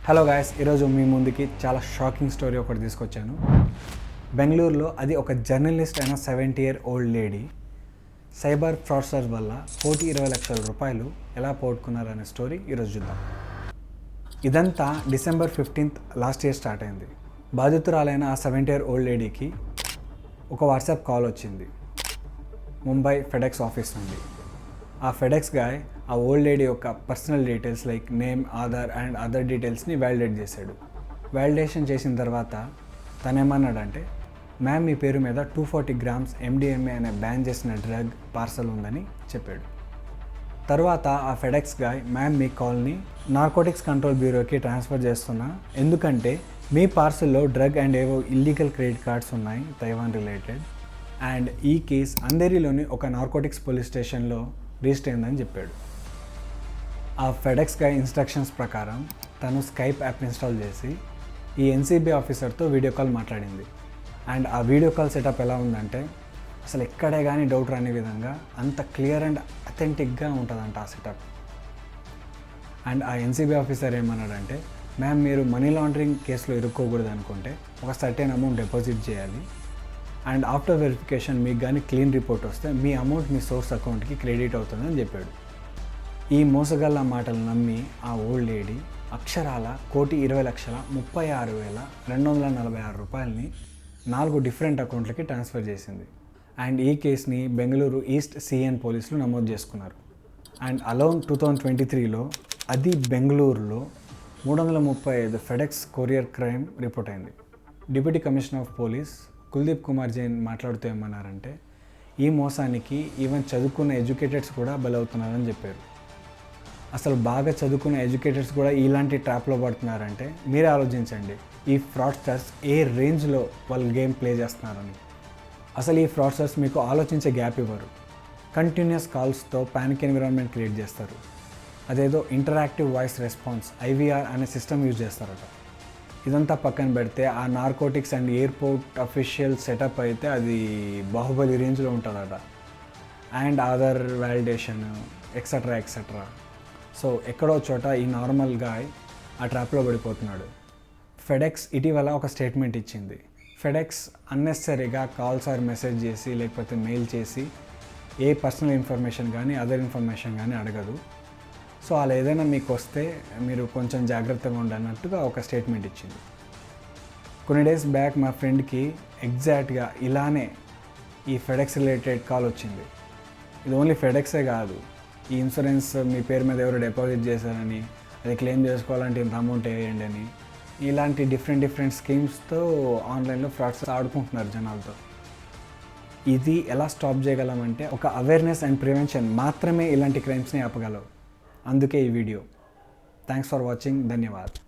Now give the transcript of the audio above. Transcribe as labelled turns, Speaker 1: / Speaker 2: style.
Speaker 1: Hello guys, ఈరోజు మీ ముందుకి చాలా షాకింగ్ స్టోరీ ఒకటి తీసుకొచ్చాను. బెంగళూరులో అది ఒక జర్నలిస్ట్ అయిన 70-year-old లేడీ సైబర్ ఫ్రాడ్స్టర్స్ వల్ల 1,20,00,000 రూపాయలు ఎలా పోగొట్టుకున్నారనే స్టోరీ ఈరోజు చూద్దాం. ఇదంతా December 15th last year start అయింది. బాధితురాలైన ఆ 70-year-old లేడీకి ఒక వాట్సాప్ కాల్ వచ్చింది ముంబై ఫెడెక్స్ ఆఫీస్ నుండి. ఆ ఫెడెక్స్ గాయ్ ఆ ఓల్డ్ లేడీ యొక్క personal details like name, Aadhaar and other డీటెయిల్స్ని వ్యాలిడేట్ చేశాడు. వ్యాలిడేషన్ చేసిన తర్వాత తనేమన్నాడంటే, మ్యామ్ మీ పేరు మీద 240 grams MDMA అనే బ్యాన్ చేసిన డ్రగ్ పార్సల్ ఉందని చెప్పాడు. తర్వాత ఆ ఫెడెక్స్ గాయ్, మ్యామ్ మీ కాల్ని నార్కోటిక్స్ కంట్రోల్ బ్యూరోకి ట్రాన్స్ఫర్ చేస్తున్నా, ఎందుకంటే మీ పార్సల్లో డ్రగ్ అండ్ ఏవో ఇల్లీగల్ క్రెడిట్ కార్డ్స్ ఉన్నాయి తైవాన్ రిలేటెడ్, అండ్ ఈ కేస్ అంధేరిలోని ఒక నార్కోటిక్స్ పోలీస్ స్టేషన్లో రిజిస్టర్ అయిందని చెప్పాడు. ఆ ఫెడెక్స్ గాయ్ ఇన్స్ట్రక్షన్స్ ప్రకారం తను స్కైప్ యాప్ ఇన్స్టాల్ చేసి ఈ ఎన్సీబీ ఆఫీసర్తో వీడియో కాల్ మాట్లాడింది. అండ్ ఆ వీడియో కాల్ సెటప్ ఎలా ఉందంటే అసలు ఎక్కడే కానీ డౌట్ రాని విధంగా అంత క్లియర్ అండ్ అథెంటిక్గా ఉంటుందంట ఆ సెటప్. అండ్ ఆ ఎన్సీబీ ఆఫీసర్ ఏమన్నాడంటే, మ్యామ్ మీరు మనీ లాండరింగ్ కేసులో ఇరుక్కోకూడదు అనుకుంటే ఒక సర్టెన్ అమౌంట్ డిపాజిట్ చేయాలి, అండ్ ఆఫ్టర్ వెరిఫికేషన్ మీకు కానీ క్లీన్ రిపోర్ట్ వస్తే మీ అమౌంట్ మీ సోర్స్ అకౌంట్కి క్రెడిట్ అవుతుందని చెప్పాడు. ఈ మోసగల్ల మాటలు నమ్మి ఆ ఓల్డ్ లేడీ అక్షరాల 1,20,36,246 రూపాయలని 4 డిఫరెంట్ అకౌంట్లకి ట్రాన్స్ఫర్ చేసింది. అండ్ ఈ కేసుని బెంగళూరు ఈస్ట్ సిఎన్ పోలీసులు నమోదు చేసుకున్నారు. అండ్ అలౌన్ 2023లో అది బెంగళూరులో 335 ఫెడెక్స్ కొరియర్ క్రైమ్ రిపోర్ట్ అయింది. Deputy commissioner of police Kuldeep Kumar Jain మాట్లాడుతూ ఏమన్నారంటే, ఈ మోసానికి ఈవెన్ చదువుకున్న ఎడ్యుకేటెడ్స్ కూడా బలవుతున్నారని చెప్పారు. అసలు బాగా చదువుకున్న ఎడ్యుకేటెడ్స్ కూడా ఇలాంటి ట్రాప్లో పడుతున్నారంటే మీరే ఆలోచించండి ఈ ఫ్రాడ్స్టర్స్ ఏ రేంజ్లో వాళ్ళు గేమ్ ప్లే చేస్తున్నారని. అసలు ఈ ఫ్రాడ్స్టర్స్ మీకు ఆలోచించే గ్యాప్ ఇవ్వరు. కంటిన్యూస్ కాల్స్తో ప్యానిక్ ఎన్విరాన్మెంట్ క్రియేట్ చేస్తారు. అదేదో ఇంటరాక్టివ్ వాయిస్ రెస్పాన్స్ IVR అనే సిస్టమ్ యూజ్ చేస్తారట. ఇదంతా పక్కన పెడితే ఆ narcotics and airport official setup అయితే అది బాహుబలి రేంజ్లో ఉంటుందట. And Aadhaar validation etcetera etcetera. So ఎక్కడో చోట ఈ నార్మల్ గాయ్ ఆ ట్రాప్లో పడిపోతున్నాడు. ఫెడెక్స్ ఇటీవల ఒక స్టేట్మెంట్ ఇచ్చింది. ఫెడెక్స్ అన్నెసరీగా కాల్స్ ఆర్ మెసేజ్ చేసి లేకపోతే మెయిల్ చేసి ఏ పర్సనల్ ఇన్ఫర్మేషన్ కానీ అదర్ ఇన్ఫర్మేషన్ కానీ అడగదు. సో అలా ఏదైనా మీకు వస్తే మీరు కొంచెం జాగ్రత్తగా ఉండన్నట్టుగా ఒక స్టేట్మెంట్ ఇచ్చింది. కొన్ని డేస్ బ్యాక్ మా ఫ్రెండ్కి ఎగ్జాక్ట్గా ఇలానే ఈ ఫెడెక్స్ రిలేటెడ్ కాల్ వచ్చింది. ఇది ఓన్లీ ఫెడెక్సే కాదు, ఈ ఇన్సూరెన్స్ మీ పేరు మీద ఎవరు డిపాజిట్ చేశారని, అది క్లెయిమ్ చేసుకోవాలంటే ఇంత అమౌంట్ వేయండి అని, ఇలాంటి డిఫరెంట్ స్కీమ్స్తో ఆన్లైన్లో ఫ్రాడ్స్ ఆడుకుంటున్నారు జనాలతో. ఇది ఎలా స్టాప్ చేయగలమంటే ఒక అవేర్నెస్ అండ్ ప్రివెన్షన్ మాత్రమే ఇలాంటి క్రైమ్స్ని ఆపగలవు. అందుకే ఈ వీడియో. Thanks for watching. ధన్యవాదాలు.